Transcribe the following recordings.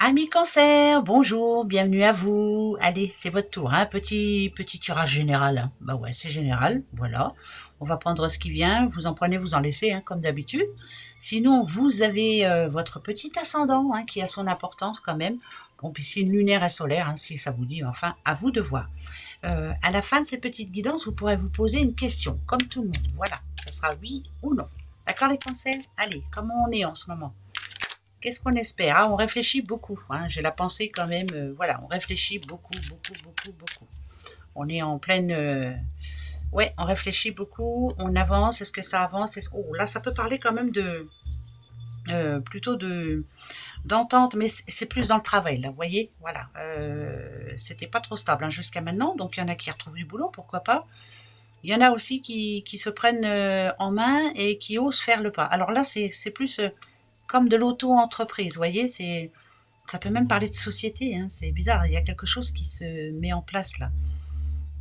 Amis cancer, bonjour, bienvenue à vous. Allez, c'est votre tour, hein. Petit tirage général, hein. Bah ouais, c'est général, voilà. On va prendre ce qui vient, vous en prenez, vous en laissez, hein, comme d'habitude. Sinon, vous avez votre petit ascendant, hein, qui a son importance quand même. Bon, puis c'est lunaire et solaire, hein, si ça vous dit, enfin, à vous de voir. À la fin de ces petites guidances, vous pourrez vous poser une question, comme tout le monde. Voilà, ce sera oui ou non. D'accord les cancers? Allez, comment on est en ce moment? Qu'est-ce qu'on espère? Ah, on réfléchit beaucoup, hein. J'ai la pensée quand même, voilà, on réfléchit beaucoup, beaucoup, beaucoup, beaucoup. On est en pleine... ouais, on réfléchit beaucoup, on avance, est-ce que ça avance? Oh, là, ça peut parler quand même de... plutôt de d'entente, mais c'est plus dans le travail, là, vous voyez? Voilà, c'était pas trop stable, hein, jusqu'à maintenant, donc il y en a qui retrouvent du boulot, pourquoi pas. Il y en a aussi qui se prennent en main et qui osent faire le pas. Alors là, c'est plus comme de l'auto-entreprise, vous voyez, ça peut même parler de société, hein, c'est bizarre, il y a quelque chose qui se met en place là.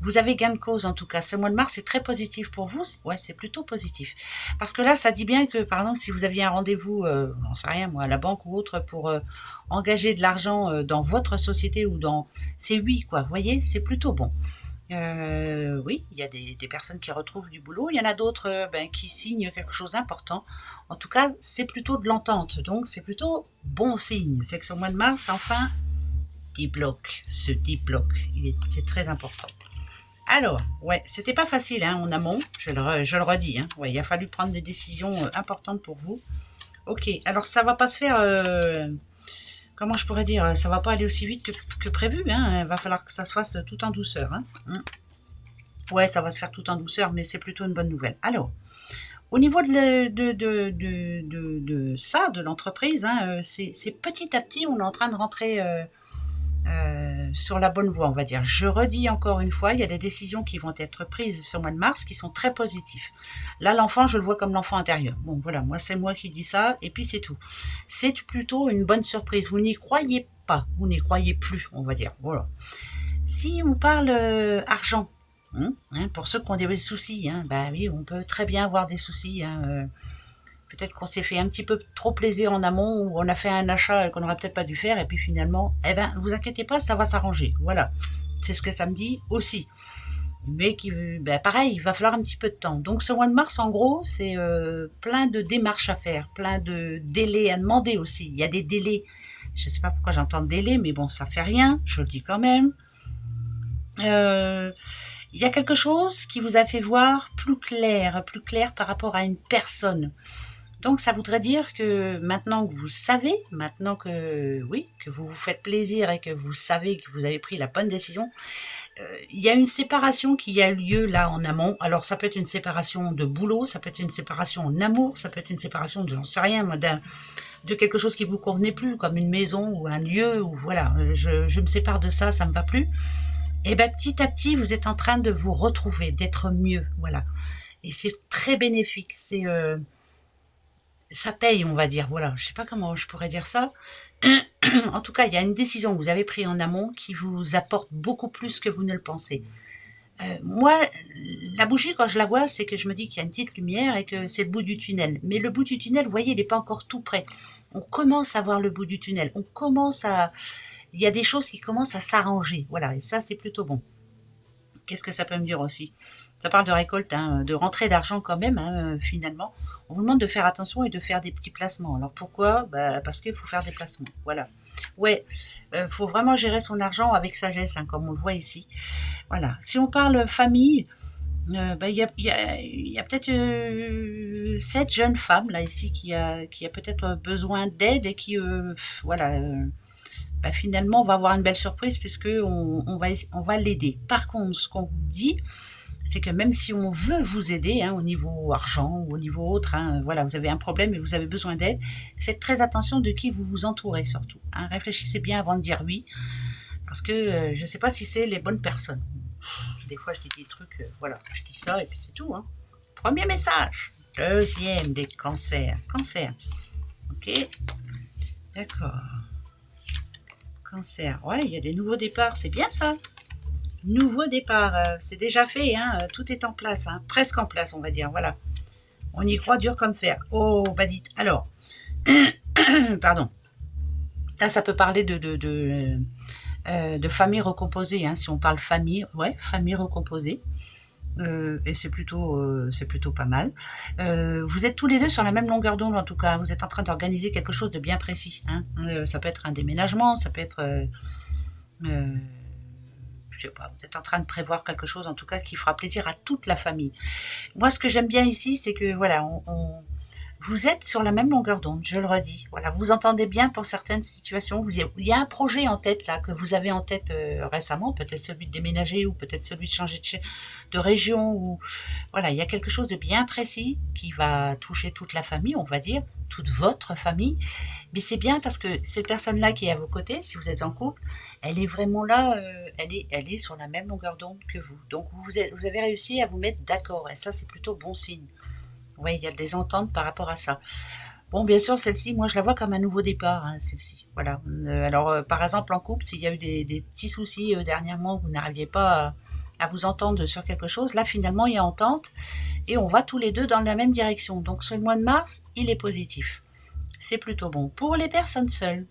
Vous avez gain de cause en tout cas, ce mois de mars est très positif pour vous, ouais c'est plutôt positif. Parce que là ça dit bien que par exemple si vous aviez un rendez-vous, j'en sais rien moi, à la banque ou autre pour engager de l'argent dans votre société ou dans... C'est oui quoi, vous voyez, c'est plutôt bon. Oui, il y a des personnes qui retrouvent du boulot, il y en a d'autres qui signent quelque chose d'important. En tout cas, c'est plutôt de l'entente, donc c'est plutôt bon signe. C'est que ce mois de mars, enfin, il bloque, ce deep block, c'est très important. Alors, ouais, c'était pas facile hein, en amont, je le redis, hein, ouais, il a fallu prendre des décisions importantes pour vous. Ok, alors ça va pas se faire... comment je pourrais dire, ça va pas aller aussi vite que prévu, hein. Il va falloir que ça se fasse tout en douceur. Hein. Ouais, ça va se faire tout en douceur, mais c'est plutôt une bonne nouvelle. Alors, au niveau de ça, de l'entreprise, hein, c'est petit à petit, on est en train de rentrer sur la bonne voie, on va dire. Je redis encore une fois, il y a des décisions qui vont être prises ce mois de mars qui sont très positives. Là, l'enfant, je le vois comme l'enfant intérieur. Bon, voilà, moi, c'est moi qui dis ça, et puis c'est tout. C'est plutôt une bonne surprise. Vous n'y croyez pas, vous n'y croyez plus, on va dire. Voilà. Si on parle argent, pour ceux qui ont des soucis, bah oui, on peut très bien avoir des soucis. Peut-être qu'on s'est fait un petit peu trop plaisir en amont ou on a fait un achat qu'on n'aurait peut-être pas dû faire et puis finalement, eh ben, vous inquiétez pas, ça va s'arranger. Voilà, c'est ce que ça me dit aussi. Mais pareil, il va falloir un petit peu de temps. Donc ce mois de mars, en gros, c'est plein de démarches à faire, plein de délais à demander aussi. Il y a des délais. Je ne sais pas pourquoi j'entends délai, mais bon, ça fait rien. Je le dis quand même. Il y a quelque chose qui vous a fait voir plus clair par rapport à une personne. Donc ça voudrait dire que maintenant que vous savez, maintenant que oui, que vous vous faites plaisir et que vous savez que vous avez pris la bonne décision, il y a une séparation qui a lieu là en amont. Alors ça peut être une séparation de boulot, ça peut être une séparation en amour, ça peut être une séparation de j'en sais rien, de quelque chose qui vous convenait plus, comme une maison ou un lieu, ou voilà, je me sépare de ça, ça me va plus. Et ben petit à petit, vous êtes en train de vous retrouver, d'être mieux, voilà. Et c'est très bénéfique, ça paye, on va dire, voilà. Je sais pas comment je pourrais dire ça. En tout cas, il y a une décision que vous avez prise en amont qui vous apporte beaucoup plus que vous ne le pensez. Moi, la bougie, quand je la vois, c'est que je me dis qu'il y a une petite lumière et que c'est le bout du tunnel. Mais le bout du tunnel, vous voyez, il n'est pas encore tout près. On commence à voir le bout du tunnel. Il y a des choses qui commencent à s'arranger. Voilà, et ça, c'est plutôt bon. Qu'est-ce que ça peut me dire aussi? Ça parle de récolte, hein, de rentrée d'argent quand même, hein, finalement. On vous demande de faire attention et de faire des petits placements. Alors pourquoi? Parce qu'il faut faire des placements. Voilà. Ouais, faut vraiment gérer son argent avec sagesse, hein, comme on le voit ici. Voilà. Si on parle famille, il y a peut-être cette jeune femme là ici qui a peut-être besoin d'aide et qui voilà finalement on va avoir une belle surprise puisque on va l'aider. Par contre, ce qu'on vous dit, c'est que même si on veut vous aider au niveau argent ou au niveau autre, voilà, vous avez un problème et vous avez besoin d'aide, faites très attention de qui vous vous entourez surtout. Réfléchissez bien avant de dire oui, parce que je ne sais pas si c'est les bonnes personnes. Des fois, je dis des trucs, voilà, je dis ça et puis c'est tout. Premier message. Deuxième, des cancers. Cancer. Ok. D'accord. Cancer. Ouais, il y a des nouveaux départs, c'est bien ça. Nouveau départ, c'est déjà fait, tout est en place, presque en place, on va dire, voilà. On y croit dur comme fer. Oh, bah dites, alors, pardon. Là, ça peut parler de famille recomposée, hein, si on parle famille, ouais, famille recomposée. Et c'est plutôt pas mal. Vous êtes tous les deux sur la même longueur d'onde en tout cas. Vous êtes en train d'organiser quelque chose de bien précis. Hein. Ça peut être un déménagement, ça peut être, euh, je sais pas. Vous êtes en train de prévoir quelque chose en tout cas qui fera plaisir à toute la famille. Moi, ce que j'aime bien ici, c'est que voilà, vous êtes sur la même longueur d'onde, je le redis. Voilà, vous entendez bien pour certaines situations. Il y a un projet en tête là que vous avez en tête récemment, peut-être celui de déménager ou peut-être celui de changer de région. Ou voilà, il y a quelque chose de bien précis qui va toucher toute la famille, on va dire, toute votre famille. Mais c'est bien parce que cette personne-là qui est à vos côtés, si vous êtes en couple, elle est vraiment là, elle est sur la même longueur d'onde que vous. Donc vous avez réussi à vous mettre d'accord et ça c'est plutôt bon signe. Oui, il y a des ententes par rapport à ça. Bon, bien sûr, celle-ci, moi, je la vois comme un nouveau départ, hein, celle-ci. Voilà. Alors, par exemple, en couple, s'il y a eu des petits soucis dernièrement, vous n'arriviez pas à vous entendre sur quelque chose, là, finalement, il y a entente et on va tous les deux dans la même direction. Donc, ce mois de mars, il est positif. C'est plutôt bon. Pour les personnes seules,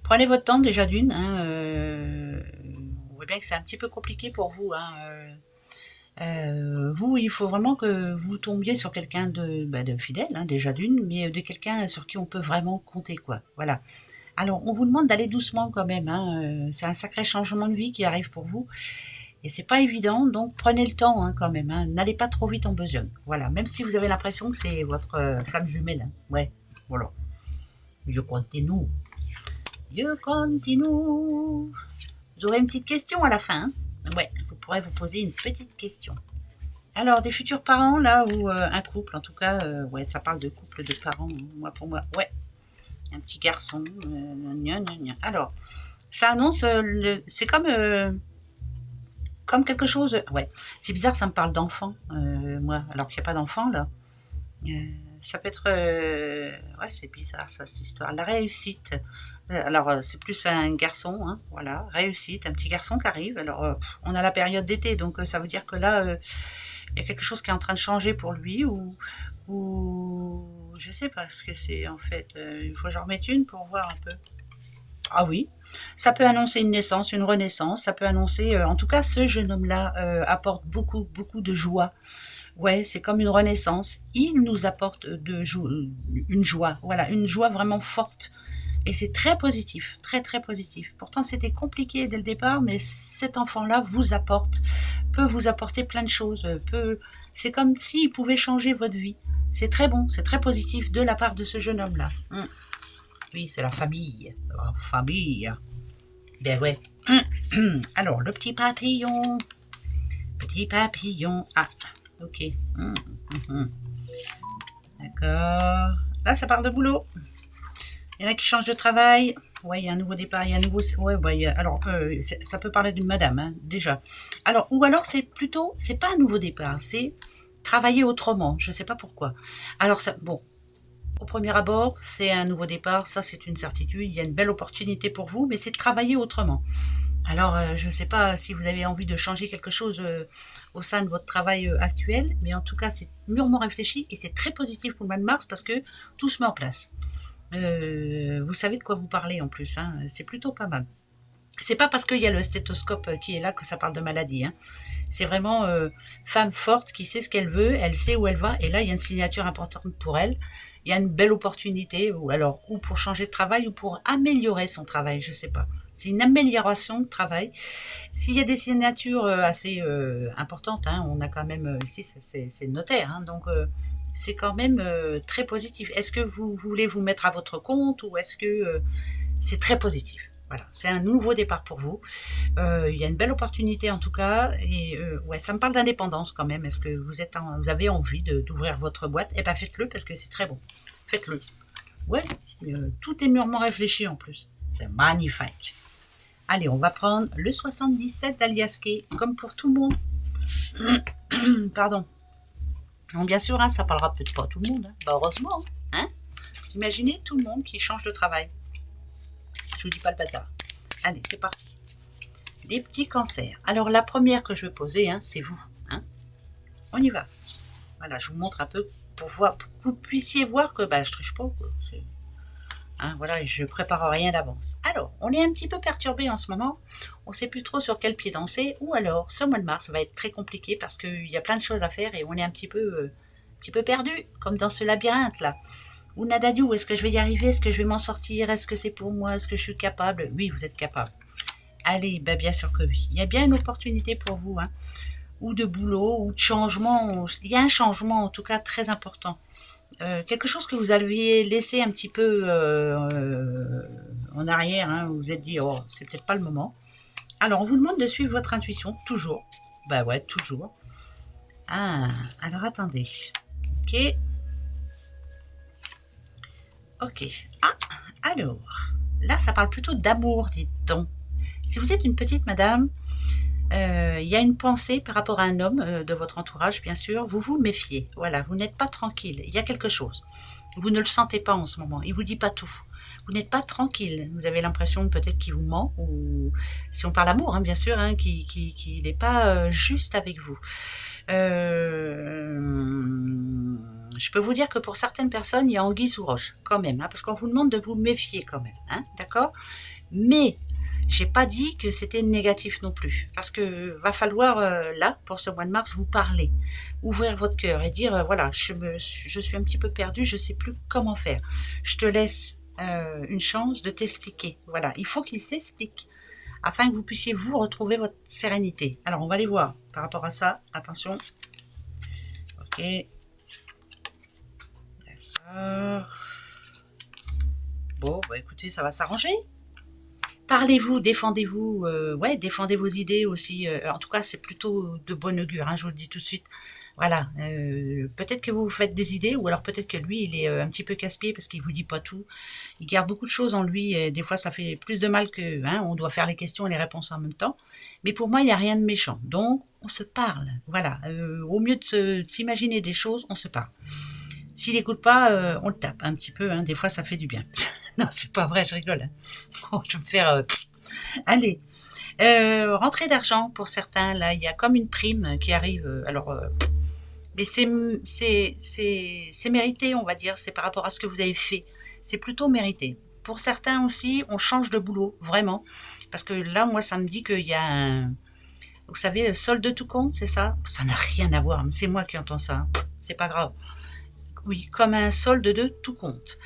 prenez votre temps déjà d'une. Hein, on voit bien que c'est un petit peu compliqué pour vous. Hein, vous, il faut vraiment que vous tombiez sur quelqu'un de fidèle, hein, déjà d'une, mais de quelqu'un sur qui on peut vraiment compter, quoi. Voilà. Alors, on vous demande d'aller doucement quand même. Hein, c'est un sacré changement de vie qui arrive pour vous. Et c'est pas évident, donc prenez le temps hein, quand même. Hein, n'allez pas trop vite en besogne. Voilà, même si vous avez l'impression que c'est votre flamme jumelle. Hein. Ouais, voilà. Je continue. Je continue. Vous aurez une petite question à la fin. Hein. Ouais, vous pourrez vous poser une petite question. Alors, des futurs parents, là, ou un couple, en tout cas, ouais, ça parle de couple de parents, moi pour moi, ouais, un petit garçon, gna, gna, gna. Alors, ça annonce, c'est comme quelque chose, ouais, c'est bizarre, ça me parle d'enfant, moi, alors qu'il n'y a pas d'enfant, là. Ça peut être, ouais, c'est bizarre, ça, cette histoire. La réussite, alors, c'est plus un garçon, hein, voilà, réussite, un petit garçon qui arrive, alors, on a la période d'été, donc ça veut dire que là, il y a quelque chose qui est en train de changer pour lui ou je sais pas ce que c'est en fait. Il faut que j'en remette une pour voir un peu. Ah oui, ça peut annoncer une naissance, une renaissance, ça peut annoncer, en tout cas ce jeune homme-là apporte beaucoup de joie. Ouais, c'est comme une renaissance. Il nous apporte une joie, voilà, une joie vraiment forte. Et c'est très positif, très positif. Pourtant, c'était compliqué dès le départ, mais cet enfant-là peut vous apporter plein de choses. C'est comme s'il pouvait changer votre vie. C'est très bon, c'est très positif de la part de ce jeune homme-là. Oui, c'est la famille. La famille. Ben ouais. Alors, le petit papillon. Petit papillon. Ah, ok. D'accord. Là, ça parle de boulot. Il y en a qui changent de travail. Ouais, il y a un nouveau départ, il y a un nouveau. Ouais, ouais. Alors, ça peut parler d'une madame, hein, déjà. Alors, ou alors c'est pas un nouveau départ, c'est travailler autrement. Je sais pas pourquoi. Alors, ça, bon, au premier abord, c'est un nouveau départ. Ça, c'est une certitude. Il y a une belle opportunité pour vous, mais c'est de travailler autrement. Alors, je ne sais pas si vous avez envie de changer quelque chose au sein de votre travail actuel, mais en tout cas, c'est mûrement réfléchi et c'est très positif pour le mois de mars parce que tout se met en place. Vous savez de quoi vous parlez en plus, hein, c'est plutôt pas mal. C'est pas parce qu'il y a le stéthoscope qui est là que ça parle de maladie. Hein. C'est vraiment femme forte qui sait ce qu'elle veut, elle sait où elle va, et là il y a une signature importante pour elle. Il y a une belle opportunité, ou pour changer de travail, ou pour améliorer son travail, je sais pas. C'est une amélioration de travail. S'il y a des signatures assez importantes, hein, on a quand même ici c'est le notaire, hein, donc c'est quand même très positif. Est-ce que vous voulez vous mettre à votre compte ou est-ce que c'est très positif? Voilà, c'est un nouveau départ pour vous. Il y a une belle opportunité en tout cas. Et ouais, ça me parle d'indépendance quand même. Est-ce que vous avez envie d'ouvrir votre boîte? Eh ben faites-le parce que c'est très bon. Faites-le. Ouais, tout est mûrement réfléchi en plus. C'est magnifique. Allez, on va prendre le 77 d'Aliaské, comme pour tout le monde. Pardon. Non, bien sûr, hein, ça parlera peut-être pas à tout le monde. Hein. Bah, heureusement. Hein. Vous imaginez tout le monde qui change de travail. Je vous dis pas le bazar. Allez, c'est parti. Les petits cancers. Alors, la première que je vais poser, hein, c'est vous. Hein. On y va. Voilà, je vous montre un peu pour que vous puissiez voir que je triche pas. Hein, voilà, je prépare rien d'avance. Alors, on est un petit peu perturbé en ce moment. On ne sait plus trop sur quel pied danser. Ou alors, ce mois de mars va être très compliqué parce qu'il y a plein de choses à faire et on est un petit peu perdu, comme dans ce labyrinthe là. Ou Nadadiou, est-ce que je vais y arriver? Est-ce que je vais m'en sortir? Est-ce que c'est pour moi? Est-ce que je suis capable? Oui, vous êtes capable. Allez, ben bien sûr que oui. Il y a bien une opportunité pour vous, hein. Ou de boulot, ou de changement. Il y a un changement en tout cas très important. Quelque chose que vous aviez laissé un petit peu en arrière, hein, vous vous êtes dit, oh, c'est peut-être pas le moment. Alors, on vous demande de suivre votre intuition, toujours. Bah ouais, toujours. Ah, alors attendez. Ok. Ok. Ah, alors, là, ça parle plutôt d'amour, dit-on. Si vous êtes une petite madame, il y a une pensée par rapport à un homme de votre entourage, bien sûr. Vous vous méfiez. Voilà, vous n'êtes pas tranquille. Il y a quelque chose. Vous ne le sentez pas en ce moment. Il vous dit pas tout. Vous n'êtes pas tranquille. Vous avez l'impression peut-être qu'il vous ment, ou si on parle amour, hein, bien sûr, hein, qu'il n'est pas juste avec vous. Je peux vous dire que pour certaines personnes, il y a anguille sous roche, quand même, hein, parce qu'on vous demande de vous méfier quand même, hein, d'accord? Mais j'ai pas dit que c'était négatif non plus, parce que va falloir là, pour ce mois de mars, vous parler, ouvrir votre cœur et dire voilà, je suis un petit peu perdue, je sais plus comment faire. Je te laisse une chance de t'expliquer. Voilà, il faut qu'il s'explique afin que vous puissiez vous retrouver votre sérénité. Alors on va aller voir par rapport à ça. Attention. Ok. D'accord. Bon, bah écoutez, ça va s'arranger. Parlez-vous, défendez-vous, ouais, défendez vos idées aussi. En tout cas, c'est plutôt de bon augure, hein, je vous le dis tout de suite. Voilà, peut-être que vous vous faites des idées, ou alors peut-être que lui, il est un petit peu casse-pied parce qu'il vous dit pas tout. Il garde beaucoup de choses en lui, et des fois, ça fait plus de mal que, hein, on doit faire les questions et les réponses en même temps. Mais pour moi, il n'y a rien de méchant. Donc, on se parle. Voilà, au mieux de s'imaginer des choses, on se parle. S'il n'écoute pas, on le tape un petit peu, hein. Des fois, ça fait du bien. Non, c'est pas vrai, je rigole, hein. Oh, je vais me faire... Allez, rentrée d'argent pour certains, là, il y a comme une prime qui arrive. Mais c'est mérité, on va dire, c'est par rapport à ce que vous avez fait. C'est plutôt mérité. Pour certains aussi, on change de boulot, vraiment. Parce que là, moi, ça me dit qu'il y a un... Vous savez, le solde de tout compte, c'est ça? Ça n'a rien à voir, c'est moi qui entends ça. C'est pas grave. Oui, comme un solde de tout compte.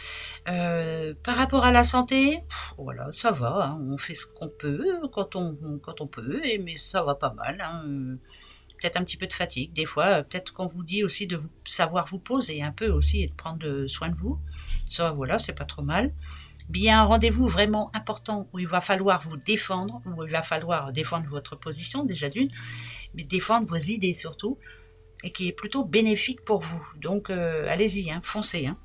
Par rapport à la santé, voilà, ça va, hein, on fait ce qu'on peut quand on peut, mais ça va pas mal, hein, peut-être un petit peu de fatigue des fois, peut-être qu'on vous dit aussi de savoir vous poser un peu aussi et de prendre soin de vous. Ça, voilà, c'est pas trop mal. Mais il y a un rendez-vous vraiment important où il va falloir vous défendre, où il va falloir défendre votre position déjà d'une, mais défendre vos idées surtout, et qui est plutôt bénéfique pour vous. Donc allez-y, hein, foncez. Hein.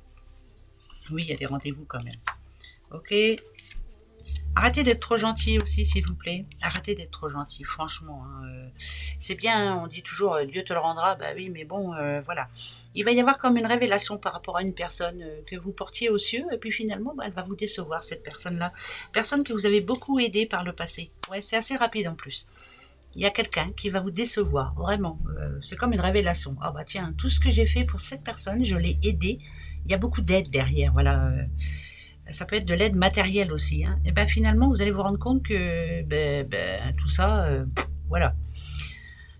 Oui, il y a des rendez-vous quand même. Ok. Arrêtez d'être trop gentil aussi, s'il vous plaît. Arrêtez d'être trop gentil, franchement. Hein. C'est bien, on dit toujours Dieu te le rendra. Bah oui, mais bon, voilà. Il va y avoir comme une révélation par rapport à une personne que vous portiez aux cieux, et puis finalement, bah, elle va vous décevoir, cette personne-là. Personne que vous avez beaucoup aidé par le passé. Ouais, c'est assez rapide en plus. Il y a quelqu'un qui va vous décevoir, vraiment. C'est comme une révélation. Ah bah tiens, tout ce que j'ai fait pour cette personne, je l'ai aidé. Il y a beaucoup d'aide derrière, voilà. Ça peut être de l'aide matérielle aussi. Hein. Et ben finalement, vous allez vous rendre compte que tout ça, voilà,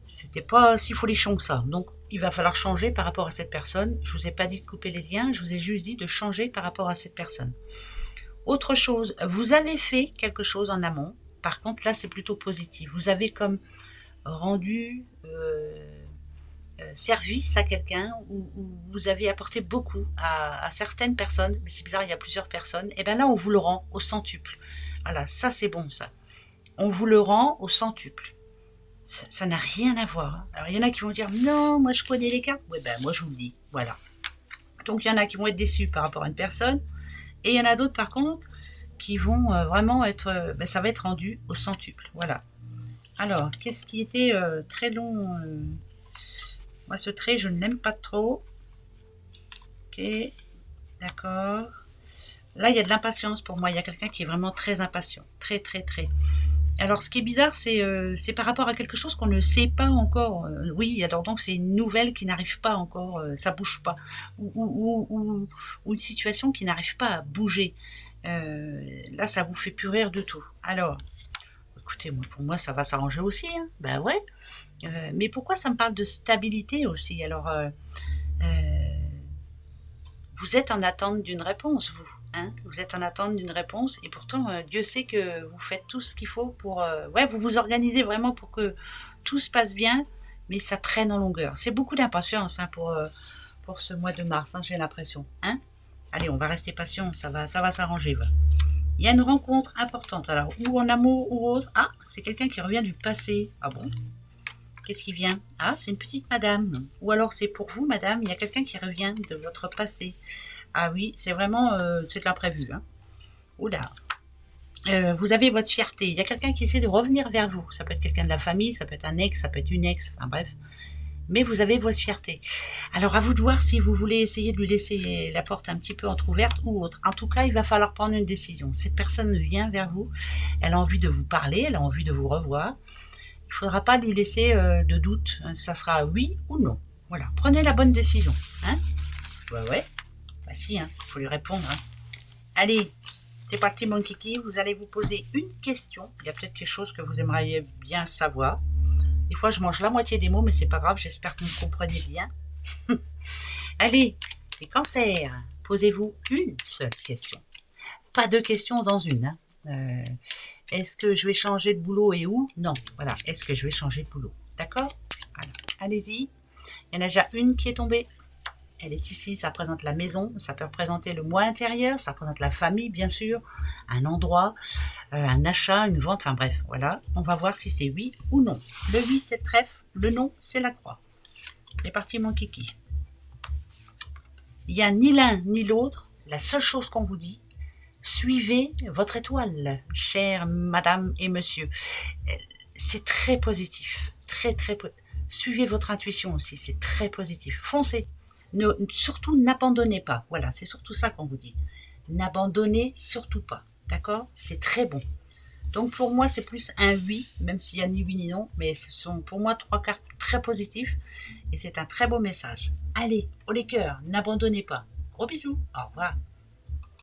c'était pas si folichon que ça. Donc, il va falloir changer par rapport à cette personne. Je vous ai pas dit de couper les liens, je vous ai juste dit de changer par rapport à cette personne. Autre chose, vous avez fait quelque chose en amont. Par contre, là, c'est plutôt positif. Vous avez comme rendu service à quelqu'un, ou vous avez apporté beaucoup à certaines personnes, mais c'est bizarre, il y a plusieurs personnes, et bien là, on vous le rend au centuple. Voilà, ça c'est bon, ça. On vous le rend au centuple. Ça n'a rien à voir. Hein. Alors, il y en a qui vont dire, non, moi je connais les cartes. Oui, ben moi je vous le dis, voilà. Donc, il y en a qui vont être déçus par rapport à une personne, et il y en a d'autres, par contre, qui vont vraiment être, ça va être rendu au centuple, voilà. Alors, qu'est-ce qui était très long moi, ce trait, je ne l'aime pas trop. Ok, d'accord. Là, il y a de l'impatience pour moi. Il y a quelqu'un qui est vraiment très impatient. Très, très, très. Alors, ce qui est bizarre, c'est par rapport à quelque chose qu'on ne sait pas encore. Oui, alors donc, c'est une nouvelle qui n'arrive pas encore. Ça bouge pas. Ou une situation qui n'arrive pas à bouger. Là, ça vous fait plus rire de tout. Alors, écoutez, moi, pour moi, ça va s'arranger aussi. Hein. Ben ouais. Mais pourquoi ça me parle de stabilité aussi? Alors, vous êtes en attente d'une réponse, vous. Hein, vous êtes en attente d'une réponse et pourtant, Dieu sait que vous faites tout ce qu'il faut pour... ouais, vous vous organisez vraiment pour que tout se passe bien, mais ça traîne en longueur. C'est beaucoup d'impatience hein, pour ce mois de mars, hein, j'ai l'impression. Hein. Allez, on va rester patient, ça va s'arranger. Voilà. Il y a une rencontre importante, alors, ou en amour ou autre. Ah, c'est quelqu'un qui revient du passé. Ah bon? Qu'est-ce qui vient? Ah, c'est une petite madame. Ou alors c'est pour vous, madame, il y a quelqu'un qui revient de votre passé. Ah oui, c'est vraiment, c'est de l'imprévu. Hein. Oula. Vous avez votre fierté. Il y a quelqu'un qui essaie de revenir vers vous. Ça peut être quelqu'un de la famille, ça peut être un ex, ça peut être une ex, enfin bref. Mais vous avez votre fierté. Alors à vous de voir si vous voulez essayer de lui laisser la porte un petit peu entrouverte ou autre. En tout cas, il va falloir prendre une décision. Cette personne vient vers vous, elle a envie de vous parler, elle a envie de vous revoir. Il ne faudra pas lui laisser de doute. Ça sera oui ou non. Voilà, prenez la bonne décision. Hein? Ouais. Bah si, hein, faut lui répondre. Hein. Allez, c'est parti mon kiki. Vous allez vous poser une question. Il y a peut-être quelque chose que vous aimeriez bien savoir. Des fois, je mange la moitié des mots, mais c'est pas grave. J'espère que vous me comprenez bien. Allez, les cancers. Posez-vous une seule question. Pas deux questions dans une. Hein. Est-ce que je vais changer de boulot et où? Non, voilà. Est-ce que je vais changer de boulot? D'accord? Voilà. Allez-y. Il y en a déjà une qui est tombée. Elle est ici, ça représente la maison, ça peut représenter le moi intérieur, ça représente la famille, bien sûr, un endroit, un achat, une vente, enfin bref, voilà. On va voir si c'est oui ou non. Le oui, c'est le trèfle, le non, c'est la croix. C'est parti, mon kiki. Il n'y a ni l'un ni l'autre. La seule chose qu'on vous dit, suivez votre étoile, chère madame et monsieur. C'est très positif, très positif. Suivez votre intuition aussi, c'est très positif. Foncez. Surtout, n'abandonnez pas. Voilà, c'est surtout ça qu'on vous dit. N'abandonnez surtout pas. D'accord? C'est très bon. Donc, pour moi, c'est plus un oui, même s'il n'y a ni oui ni non. Mais ce sont pour moi 3 cartes très positifs. Et c'est un très beau message. Allez, haut les cœurs, n'abandonnez pas. Gros bisous. Au revoir.